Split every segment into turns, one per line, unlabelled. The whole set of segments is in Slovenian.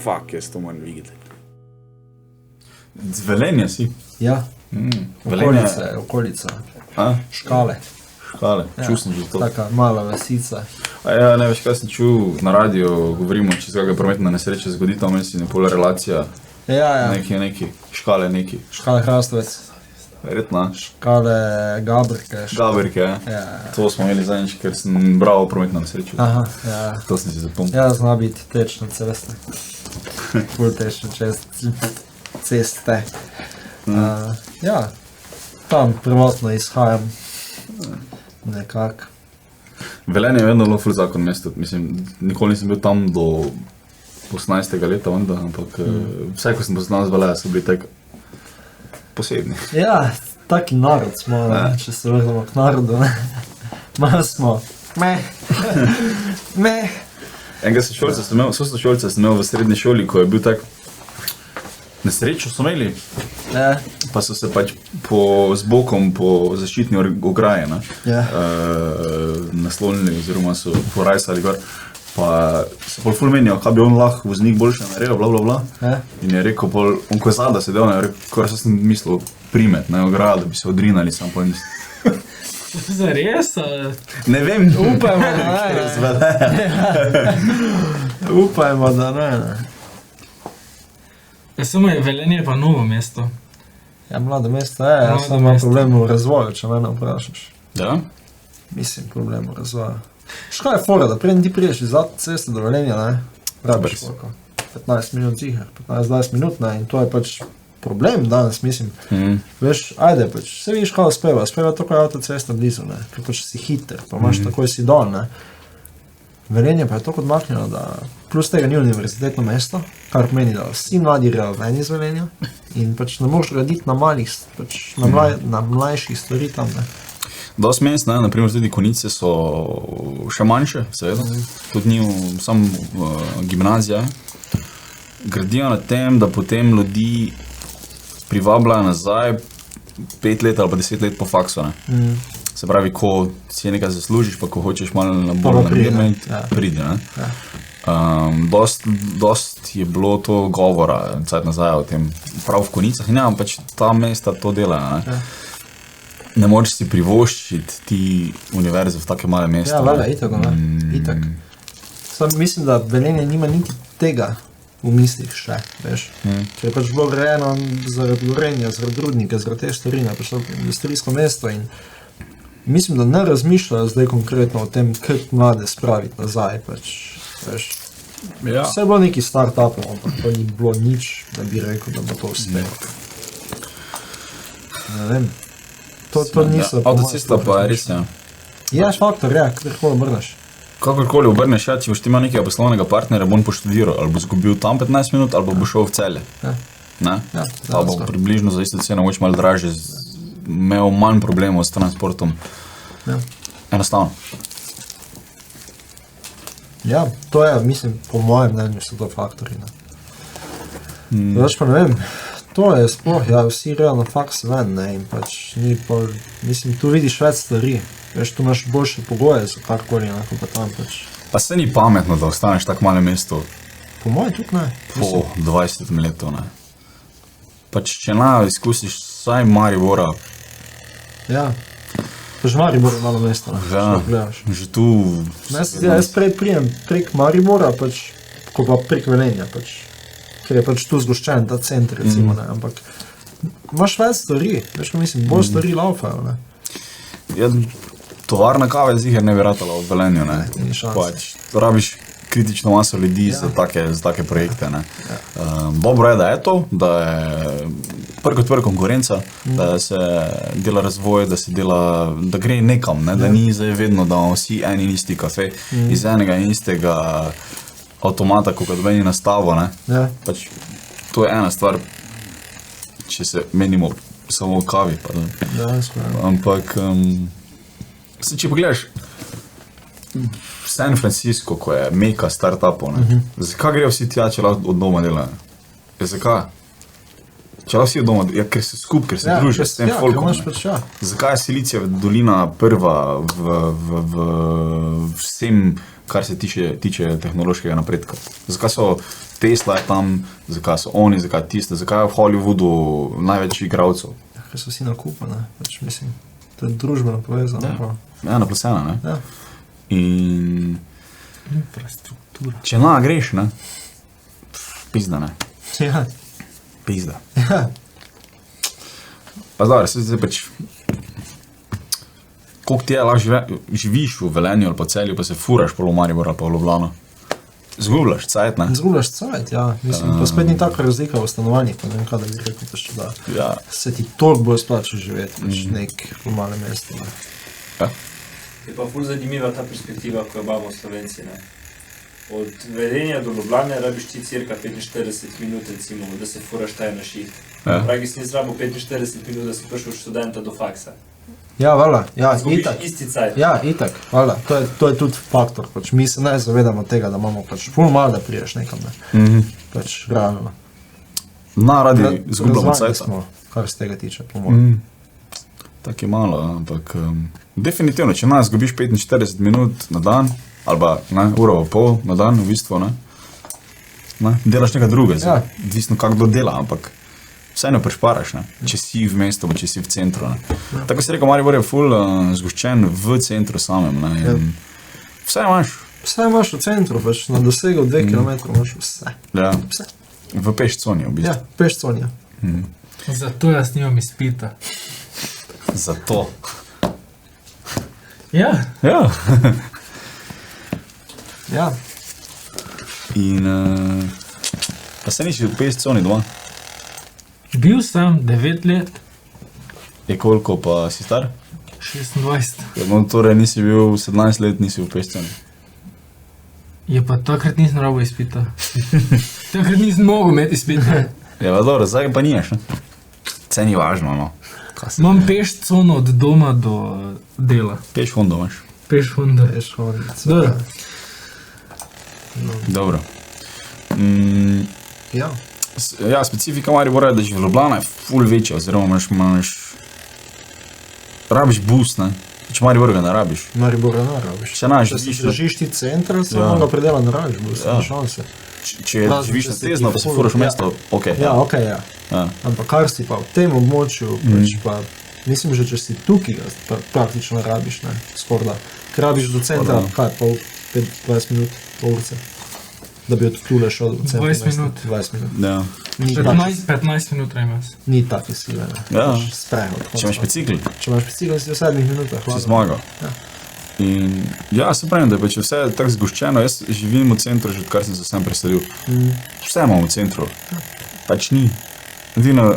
fuck, jaz to moram videti.
Z Velenja si?
Ja, okolica. Škale.
Čuv sem že to.
Taka mala vasica.
Ja, ne veš, kaj sem čul, na radiju govorimo, če se kakaj prometna nesreča zgodi, tam je pol relacija.
Ja.
Neki, škale neki.
Škale Hrastovec.
Verjetno.
Škale Gabrke.
Gabrke, ja. To smo imeli zadnjič, ker sem bral prometno nesrečo.
Aha, ja.
To sem si zapomnil.
Ja, zna biti tečne ceste. Ful tečne ceste. Ja, tam prvotno izhajam. Nekak.
Velenje je vedno bilo ful zakon mesto, mislim, nikoli nisem bil tam do 18. leta, ampak vse, ko sem poznal z Velenja, so bili tak posebni.
Ja, taki narod smo, če se vrnemo k narodu, ne. Malo smo,
Enega sošolca sem imel v srednji šoli, ko je bil tak nesrečo so imeli, pa so se pač z bokom po zaščitni ograji naslonili oziroma so porajsali gor, pa se pol ful menijo, kaj bi on lahko voznik boljše naredil, blablabla. In je rekel pol, on ko je zada sedel, je rekel, kar sem mislil primet na ograjo, da bi se odrinali, sam pol nisem.
Zares?
Ne vem.
Upajmo, da ne. Upajmo, da ne.
Samo je Velenje pa novo mesto.
Ja, mlado mesto je, jaz sem imam problem v razvoju, če mene vprašaš.
Ja?
Mislim, problem v razvoju. Škoda je fora, da preden ti priješ iz ceste do Velenja, ne? Rabiš koliko? 15 minut ziher, 15-20 minut, ne? In to je pač problem danes, mislim. Veš, ajde pač, se vidiš kaj speva tako je avtocesta blizu, ne? Ker pač si hiter, pa imaš takoj si dol, ne? Velenje pa je tako odmaknjeno, da plus tega ni univerzitetno mesto, kar pomeni, da vsi mladi grejo ven iz Velenja in pač ne moš graditi na malih, pač na mlajših stvari tam, ne.
Dost mest, ne, naprimer tudi Konice so še manjše, seveda, tudi ni samo gimnazija, gradijo na tem, da potem ljudi privabljajo nazaj 5 let ali pa 10 let po faksu, ne. Se pravi, ko si nekaj zaslužiš, pa ko hočeš malo bolj namirno, pridi, ne. Dost je bilo to govora cajt nazaj o tem, prav v Konicah, in ja, pač ta mesta to delajo, ne. Ne moreš si privoščiti ti univerze v take male mesta.
Ja, vele, itak. Sam mislim, da Velenje nima niti tega v mislih še, veš. Ker je pač bilo grejeno zaradi Gorenja, zaradi Rudnika, zaradi te storine, pač to industrijsko mesto in mislim, da ne razmišljajo zdaj konkretno o tem, kako mlade spraviti nazaj, pač, veš. Ja. Vse je bilo neki start-upov, ampak to ni bilo nič, da bi rekel, da bo to uspelo. Ne vem. To niso...
Avtocesta pa je res, ja.
Ja, faktor, ja, kakorkoli obrneš.
Kakorkoli obrneš, ja, če boš ti imel nekega poslovnega partnerja, bo on poštudiral, ali bo zgubil tam 15 minut, ali bo šel v Celje. Ne?
Ja,
pa bo približno za isto ceno, moč malo draže, imel manj problemov s transportom.
Ja.
Enostavno.
Ja, to je, mislim, po mojem mnenju so to faktori, ne. Več pa ne vem, to je sploh, ja, vsi grejo na faks ven, ne, in pač ni pol, mislim, tu vidiš več stvari, veš, tu imaš boljše pogoje za karkoli, ne, pa tam pač.
Pa se ni pametno, da ostaneš tako malem mestu.
Po mojem tudi ne.
Po 20 letov, ne. Pač, če izkusiš vsaj Maribora.
Ja. Pač Maribor je malo mesto, ne.
Ja, že tu...
Jaz prej prijem prek Maribora, pač, ko pa prek Velenja, pač. Ker je pač tu zgoščen ta center, recimo, ne, ampak imaš več stvari, veš, ko mislim, bolj stvari laufajo, ne.
Ja, tovarna kave ziher ne bi ratala v Velenju, ne.
Ni šanse.
Pač, rabiš kritično maso ljudi za take projekte, ne. Dobro je, da je to, da je prvi konkurenca, da se dela razvoj, da gre nekam, ne, da ni zdaj vedno, da vsi en in isti kafe iz enega in istega avtomata, ko kad meni nastavo, ne.
Ja.
Pač, to je ena stvar, če se menimo samo v kavi, pa,
Ja, skoro.
ampak, če pogledaš, San Francisco, ko je meka start-upov, ne, zakaj grejo vsi tja, če lahko od doma delajo? Ja, zakaj? Če lahko vsi od doma, ja, ker se ker se družijo s tem folkom,
ker imaš pač, ja.
Zakaj je Silicijeva dolina prva v vsem kar se tiče tehnološkega napredka. Zakaj so Tesla je tam, zakaj so oni, zakaj tiste, zakaj je v Hollywoodu največ igralcev.
Ker so vsi nakupani, pač mislim, to je družbeno povezano.
Ja, naplasena, ne?
Ja.
In
Infrastruktura.
če greš, ne? Pizda, ne?
Ja.
Pizda.
Ja.
Pa zdaj, zdaj pač, koliko ti je lahko živiš v Velenju ali pa Celju, pa se furaš po Maribor ali pa v Ljubljano. Zgubljaš cajt, ne?
Zgubljaš cajt, ja. Mislim, pa spet ni taka razlika v stanovanjih, pa ne vem, kaj da bi rekel, pač, da
Ja.
se ti toliko bolj splača živeti, pač nek v malem mestu. Ne.
Ja.
Je pa ful zanimiva ta perspektiva, ko jo imamo Slovenci. Ne? Od Velenja do Ljubljane rabiš ti cirka 45 minut, recimo, da se furaš taj na šiht.
Ja.
Pragi si nisi rabil 45 minut, da si prišel od študenta do faksa.
Ja, vala, ja,
Zgubiš
itak.
isti cajt.
Ja, itak, vala, to je tudi faktor, pač mi se ne zavedamo tega, da imamo pač ful malo, da priješ nekam, ne. Pač realno.
Radi zgubljamo
Razvajeni
cajta.
smo, kar se tega tiče, po mojem.
Tako je malo, ampak definitivno, če zgubiš 45 minut na dan, ali pa uro pa pol na dan, v bistvu, ne, delaš nekaj drugega,
Ja.
odvisno kako kdo dela, ampak vseeno prešparaš, ne, če si v mestu, če si v centru. Ne. Tako si rekel, Maribor je ful zgoščen v centru samem, ne, in vse imaš,
Vse imaš v centru, pač na dosegu 2 km imaš vse.
ja,
Vse.
v pešconi v bistvu.
Ja, pešconja.
Zato jaz nimam izpita.
Zato.
Ja,
Ja.
Ja,
In pa se nisi v pešconi doma.
bil sem 9 let,
Je koliko pa si star?
26.
No, torej nisi bil 17 let, nisi v pešconi.
Je pa takrat nisem rabo izpita. Takrat nisem mogel imeti izpita.
Ja, pa dobro, zdaj pa niješ, ne? Vse ni važno, no.
Imam peš cono od doma do dela.
Peš hondo imaš.
Peš honda.
pešconja.
Dobro.
Dobro.
Ja,
Ja, specifika Maribora je, da v Ljubljana je ful večja, oziroma imaš rabiš bus, ne? Če Maribor ga ne rabiš.
Maribora ne rabiš.
Če ne,
Če si
živiš,
držiš ti centra, samo
Ja.
ga predela ne rabiš, bo se
Ja.
šanse.
če
Razen,
živiš
če
na
si ti
Tezno, pa se
ful-
furaš v
ja.
mesto, okej.
Ja, okej, ja.
Ja.
Ampak kar si pa v tem območju, pač pa, mislim, že če si tukaj, ga praktično rabiš, ne, skorda. Ker rabiš do centra,
Pa da.
kaj, 20 minut, pol urce, da bi od tule šel do centra.
20
mesta.
minut.
20 minut.
Ja.
Ni
15 minut imam.
take sile, ne.
Ja.
Pač sprehod.
Če imaš bicikl,
Če imaš bicikl, si v 7 minutah.
si
hvala.
zmagal.
Ja.
In ja, se pravim, da je pač vse tako zgoščeno. Jaz živim v centru, že odkar sem se sem preselil. Vse imamo v centru. Pač ni. Edino,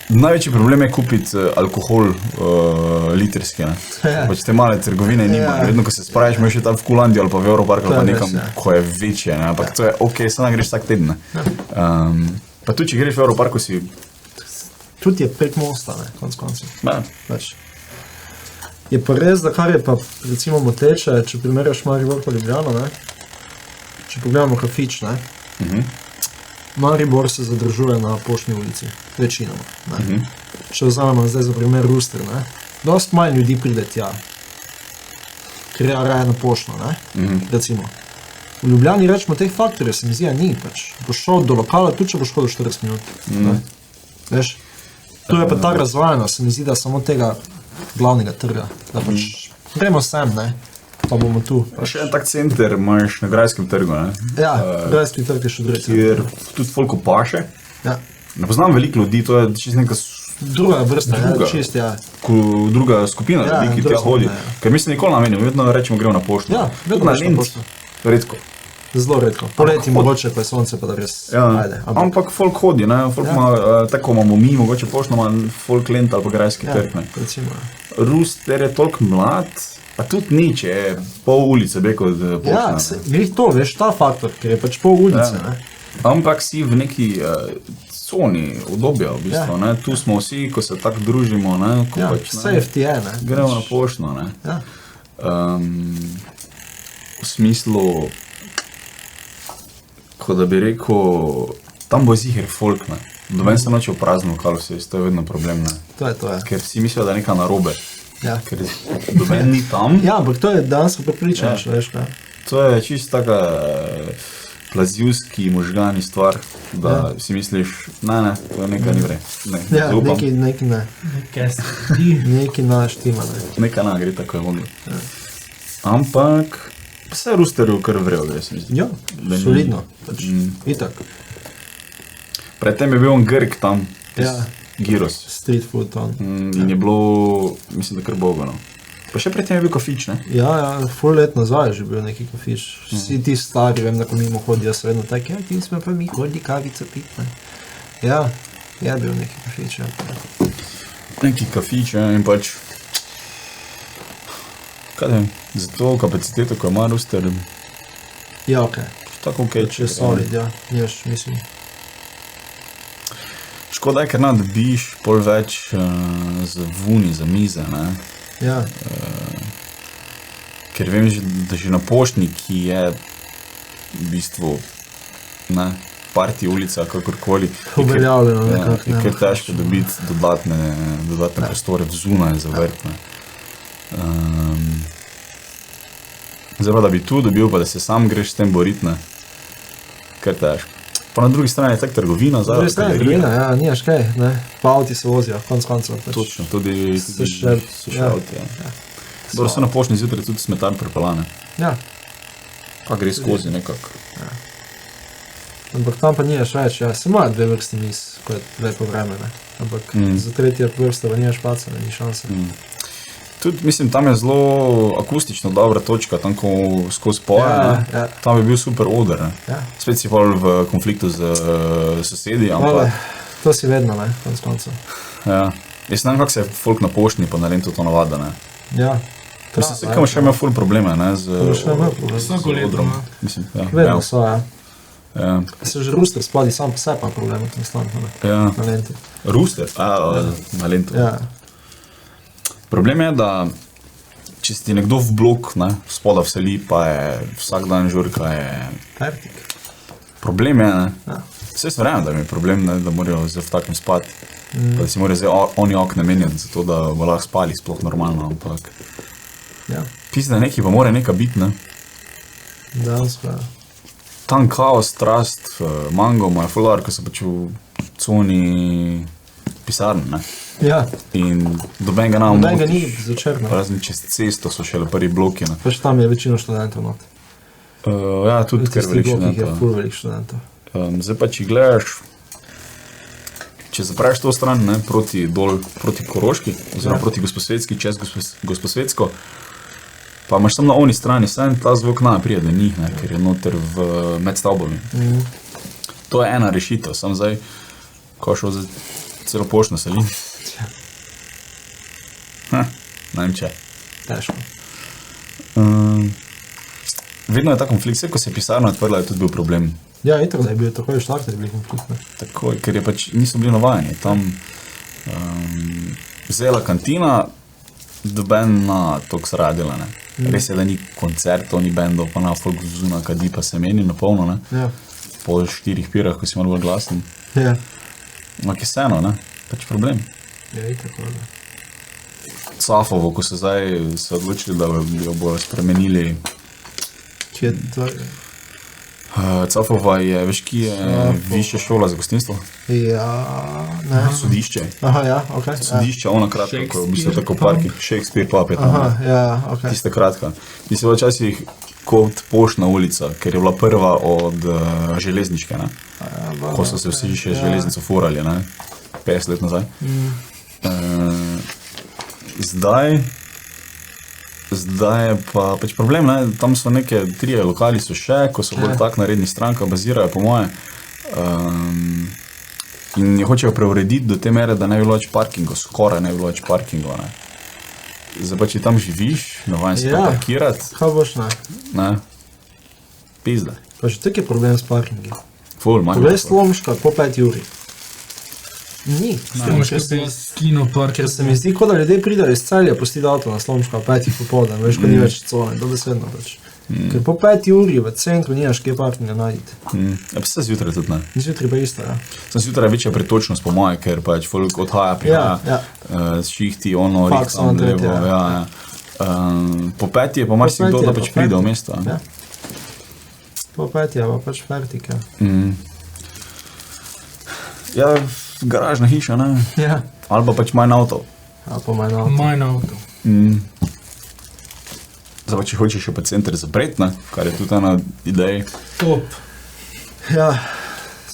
največji problem je kupiti alkohol litrski. Ne?
Ja.
Pač te male trgovine nima.
Ja.
Vedno, ko se spraviš, imaš tam v Kulandiji ali pa v Europarku ali
To
pa
je
nekam,
res, ja.
ko je večje. Ne? Ampak to je ok, samo greš vsak teden. Ne? Pa tudi, če greš v Europarku, si...
Tudi je prek mosta, ne, konc koncev.
Ja,
Pač. Je pa res, da kar je pa recimo moteče, če primerjaš Maribor pa Ljubljano, ne? Če pogledamo kafič, ne? Maribor se zadržuje na Poštni ulici, večinoma. Ne? Če vzamemo zdaj za primer Ruster, ne? Dost manj ljudi pride tja, ker je raje na Poštno, ne? Recimo. V Ljubljani rečemo teh faktorjev, se mi zdi, da ni pač. Boš šel do lokala, tudi če boš šel do 40 minut. Ne? Veš? Tu je pa ta razvajena, se mi zdi, da samo tega glavnega trga, da pač gremo sem, ne, pa bomo tu.
pa še en tak center imaš na Grajskem trgu, ne?
Ja, grajski trg je še drugi.
Kjer tudi folko paše.
Ja.
Ne poznam veliko ljudi, to je čisto neka
Druga vrsta,
Druga.
ja, čist, ja.
druga skupina
Ja,
ljudi, ki
druga
tja hodi.
skupina, ja.
Ker mi se nikoli namenimo, vedno rečemo gremo na pošto.
Ja,
Tudi
vedno
na
greš na
Linz,
pošto.
redko.
Zelo redko. Poleti mogoče, ko je sonce, pa da res
Ja.
ajde.
Ampak folk hodi, ne? Folk
Ja.
ima, tako imamo mi, mogoče poštno ima folk lent ali pa Grajski trg. Ne?
recimo.
Ruster je toliko mlad, pa tudi ni, če je pol ulice bek od
Ja,
poštna.
glih to, veš, ta faktor, ker je pač pol ulice,
Ja.
ne.
Ampak si v neki coni obdobja, v bistvu. Ne? Tu smo vsi, ko se tako družimo, ne? Ko
Ja,
pač, ne?
safety je, ne.
Gremo na poštno. Ne?
Ja.
V smislu, kot da bi rekel, tam bo ziher folk, ne. Doben se noče v prazno lokalo, to je vedno problem, ne.
To je to, ja.
Ker vsi mislijo, da je nekaj narobe.
Ja.
ker doben ni tam.
Ja, ampak to je dansko prepričanje,
Ja.
veš, kaj.
To je čisto taka plazivski možgani stvar, da si misliš, ne, to nekaj ni vre. Ne,
Ja,
zaupam.
neki ne.
Kaj si ti?
Neki naštima, ne.
Nekaj ne, gre tako je moglo. Ampak vse rusterju kar vrejo, da se mi zdi.
Ja,
Da ni-
solidno, pač,
Mm.
itak.
Predtem je bil on Grk tam,
Ja.
Giros.
Street food on.
In je bilo, mislim, da kar bogo. No. Pa še predtem je bil kafič, ne?
Ja, full let nazaj je že bil neki kafič. Vsi ti stari, vem, da ko mimo hodijo, so vedno tako, ja, ti smo pa mi hodili kavico pit, ne. Ja, je bil neki kafič, ja.
Neki kafič, ja, in pač. Kaj da, za to kapaciteto, ko ima ruster,
Ja, okej.
tako ok,
Če je solid, ja, nimaš, mislim.
Škoda je, ker ne dobiš pol več za vuni, za mize, ne?
Ja,
Ker vem, da že na poštni, ki je v bistvu, ne, parti ulica, kakorkoli.
uveljavljeno nekako,
Je
ne.
kar težko dobiti dodatne prostore zunaj za vrt, ne. Zdaj pa, da bi tu dobil, pa da se sam greš s tem boriti, ne. Kar težko. Pa na drugi strani je tak trgovina,
Na
zdaj
drugi strani je trgovina, ja, nimaš kaj, ne. Pa avti se vozijo, konc koncev. Pač.
Točno, tudi
So še- ja.
avti, ja. Dobro, so na poštni zjutraj tudi smetar prepelane.
Ja,
Pa gre skozi nekako.
ampak tam pa nimaš več, ja, se imajo dve vrsti mis, ko je lepo vreme, ne. Ampak za tretje vrsto pa nimaš paca, ni šanse.
Tudi, mislim, tam je zelo akustično dobra točka, tam ko skozi poje,
Ja, ja.
tam je bil super oder, ne.
Ja.
Spet si pol v konfliktu z sosedi,
Vale,
ampak
to si vedno, ne, konc koncev.
ja. Jaz ne vem, kako se je folk na poštni pa na Lentu to navada, ne.
Ja.
Mislim, se kam še ima ful probleme, ne, z
To še ima problem.
Vsako leto,
odrom.
ne.
Mislim, ja,
Vedno so, ja.
ja,
Se že ruster spadi sam po sebi, pa problem v tem stanu, ne,
ja.
na lenti.
Ruster, na Lentu.
Ja,
Problem je, da če si ti nekdo v blok, ne, spoda vseli, pa je vsak dan žurka, je
pertik.
problem je, ne.
Ja.
Vse verjamem, da mi je problem, ne, da morajo zdaj v takem spati. Pa da si morajo zdaj oni okne menjati, zato da bo lahko spali sploh normalno, ampak
Ja,
pisati, da neki pa mora neka biti, ne.
dejansko, ja.
Tam kaos, strast, mango, moj fular, ko so pač v coni pisarne, ne.
Ja,
In dobenega nam
nobenega ni zvečer, ne.
razen čez cesto so šele prvi bloki, ne.
Pač tam je večino študentov not.
Ja, tudi
V
ker
tistih
veliko
blokih je
študentov.
ful veliko študentov.
Zdaj pa, če gledaš, če zapreš to stran, ne, proti dol, proti Koroški, oziroma
Ja.
proti Gosposvetski, čez Gosposvetsko, pa imaš tam na oni strani, saj ta zvok na prije do njih, ne, ker je noter med stavbami. To je ena rešitev, sam zdaj, ko je šel za celo poštno seli. Ne vem če.
Težko.
Vedno je ta konflikt, vse ko se je pisarna odprla, je tudi bil problem.
Ja, itak, da je bil tako, je štart, je bil konflikt, ne.
Tako, ker je pač niso bili navajeni. Tam vzela kantina, doben na toks radila, ne. Res je, da ni koncertov, ni bendov, pa na folk zuna kadi pa se meni napolno, ne.
Ja,
Po 4 pirah, ko si malo bolj glasen.
ja.
Ampak je vseeno, ne. Pač problem.
Ja, itak, ne.
Safovo, ko so zdaj se odločili, da jo bojo spremenili.
Kje je to?
Cafova je, veš, ki je višja šola za gostinstvo?
Ja, ne.
Sodišče.
Aha, ja, ok.
Sodišče, ona kratka, ko je v bistvu tako
Shakespeare
parking. Shakespeare pub je tam.
Aha, ja, ok.
Tista kratka. In se je včasih kot poštna ulica, ker je bila prva od železniške, ne? Ko so se vsi še železnico furali, ne? 50 let nazaj. Zdaj je pa pač problem, ne? Tam so neke 3 lokali so še, ko so bolj tak naredni stranka, bazirajo po moje. In jo hočejo preurediti do te mere, da ne bi bilo več parkingov, skoraj ne bi bilo več parkingov, ne? Zdaj pa, če tam živiš, navajen si tam parkirati,
Kaj boš, ne?
ne? Pizda.
Pa že tak je problem s parkingi.
Ful, manj.
Poglej Slomška po 5 uri. Ni.
Slomška se je skino park.
Ker se mi zdi, kot da ljudje pridejo iz Celja, pustijo avto na Slomška, 5 popoldan, veš, ko ni več cone, dobesedno pač. Ker po 5 uri v centru nimaš kje parkinga najti.
Ja, pa se zjutraj tudi ne.
Zjutraj pa isto, ja.
Sem zjutraj večja pretočnost po moje, ker pač folk odhaja, prihaja, šihti, ono,
Faks,
tam,
ono,
levo,
tretje,
ja. Po 5 je pa marsikdo,
petih je
da
pa
pač pride v
fertik.
mesto.
Ja. Po 5 je pa pač fertik, ja.
Ja, garažna hiša, ne?
Ja.
Ali pa pač manj avto.
A pa manj avto.
Manj avto.
Zdaj pa če hočeš še pa center zapreti, ne? Kar je tudi ena ideja.
Top.
Ja.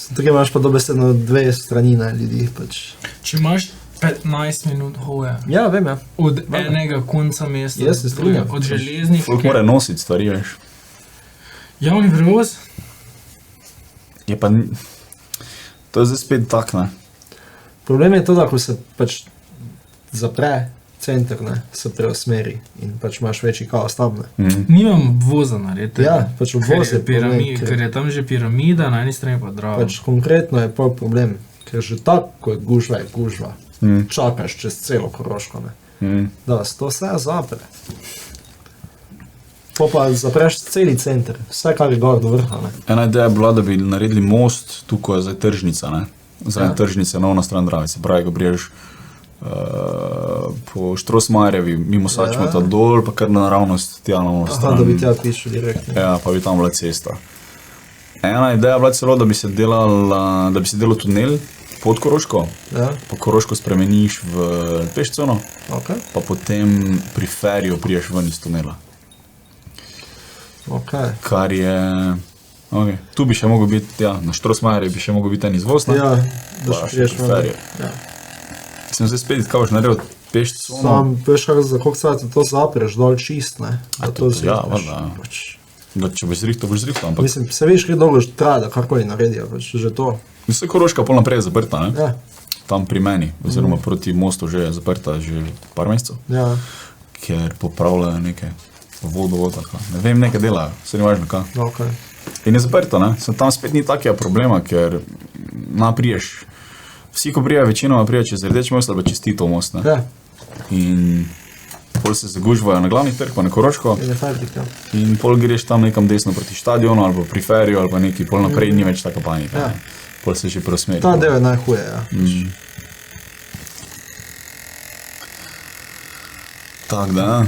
Tukaj imaš pa dobesedno 2 strani na ljudi, pač.
Če imaš 15 minut hoje
Ja, vem, ja.
od enega konca mesta,
Jaz se strinjam.
od železniške,
Folk mora nositi stvari, veš.
javni prevoz,
Je pa... To je zdaj spet tak, ne?
Problem je to, da ko se pač zapre center, ne, se preusmeri in pač imaš večji kaos tam, ne.
nimam voza narediti.
Ja, pač obvoz je problem,
ker je tam že piramida, na eni strani pa Drava.
Pač konkretno je pol problem, ker že tako, ko je gužva, čakaš čez celo Koroško, ne. Da se to vse zapre. Pa zapreš celi center, vse kar je gor do vrha, ne.
Ena ideja je bila, da bi naredili most, tukaj je zdaj tržnica, ne? Zraven tržnice, na stran Drave, se pravi, ko priješ po Štrosmajerjevi, mimo Sačmata dol, pa kar naravnost tja na
Aha,
stran.
da bi tja prišel direktno.
Ja, pa bi tam bila cesta. Ena ideja je bila celo, da bi se delal tunel pod Koroško,
Ja,
pa Koroško spremeniš v pešcono,
ok,
pa potem pri feriju priješ ven iz tunela.
ok.
Kar je... Okay. Tu bi še mogel biti, ja, na Štrosmajerju bi še mogel biti en izvoz, ne?
Ja, da
Pa
še
še
priješ
pri
ven.
feriju.
Ja.
Sem zdaj spet, kao boš naredil pešcono.
Sam, veš kak, za koliko cajta to zapreš dol čist, ne. Da to
ja,
zrihteš.
valjda.
Pač,
Da, če boš zrihtal, ampak
mislim, se veš, kaj dolgo traja, da karkoli naredijo, pač že to.
vse Koroška pol naprej je zaprta, ne?
Ja,
Tam pri meni, oziroma proti mostu že je zaprta že par mesecev,
ja,
ker popravljajo neke vodovod, tako. Ne vem, nekaj delajo, se ni važno kaj.
ok.
In je zaprto, ne? Tam spet ni takega problema, ker napriješ, vsi ko prijajo, večinoma prijajo čez Rdeč most ali pa čez Titov most, ne?
Ja,
In pol se zagužvajo na glavni trg, pa na Koroško,
in je fertik, ja.
in pol greš tam nekam desno proti stadionu ali pa pri feriju ali pa neki, pol naprej ni več taka panika.
Ja.
Ne? Pol se že preusmeri.
Ta del je najhuje, ja.
Tako da,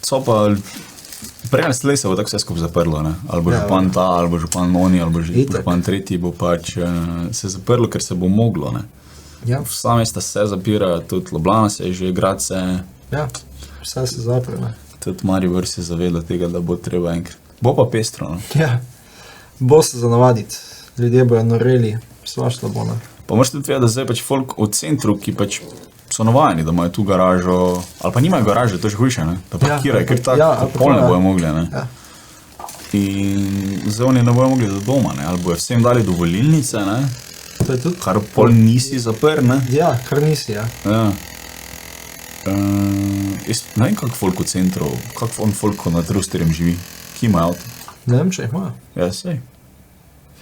so pa, prej slej se bo tako vse skupaj zaprlo, ne? Ali bo
Ja,
župan ta, ali bo župan oni, ali bo
Itak.
župan tretji, bo pač se zaprlo, ker se bo moglo, ne?
Ja,
Vsa mesta se zapirajo, tudi Ljubljana se je že, grad se,
ja, vse se zapre, ne.
tudi Maribor se zaveda tega, da bo treba enkrat. Bo pa pestro, no?
Ja, bo se za navaditi, ljudje bojo noreli, svašta bo, ne.
Pa moraš tudi vedeti, da zdaj pač folk v centru, ki pač so navajeni, da imajo tu garažo, ali pa nimajo garaže, to je že hujše, ne? Da parkirajo, ker tako,
ali pa
pol ne
to,
bojo mogli, ne?
Ja.
In zdaj oni ne bojo mogli do doma, ne? Ali bojo vsem dali dovolilnice, ne?
To je tudi,
Kar pol nisi zapr, ne?
ja, kar nisi, ja.
Ja. Jaz ne vem, kak folk v centru, kak folk nad Rusterjem živi, ki ima avto.
Ne vem, če jih ima.
Ja, sej.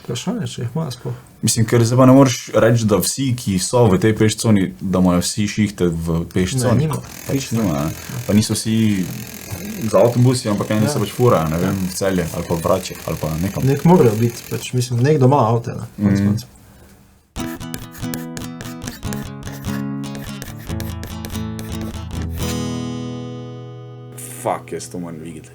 Vprašanje, če jih ima sploh.
Mislim, ker zdaj pa ne moreš reči, da vsi, ki so v tej pešconi, da imajo vsi šihte v pešconi.
Ne, nima.
Pač nima, ne. Pa niso vsi z avtobusi, ampak eni se pač furajo, ne vem, v Celje ali pa v Vrače ali pa nekam.
Nek morajo biti, pač mislim, nekdo ima avte, ne. konec koncev.
Fuck, jaz to moram videti.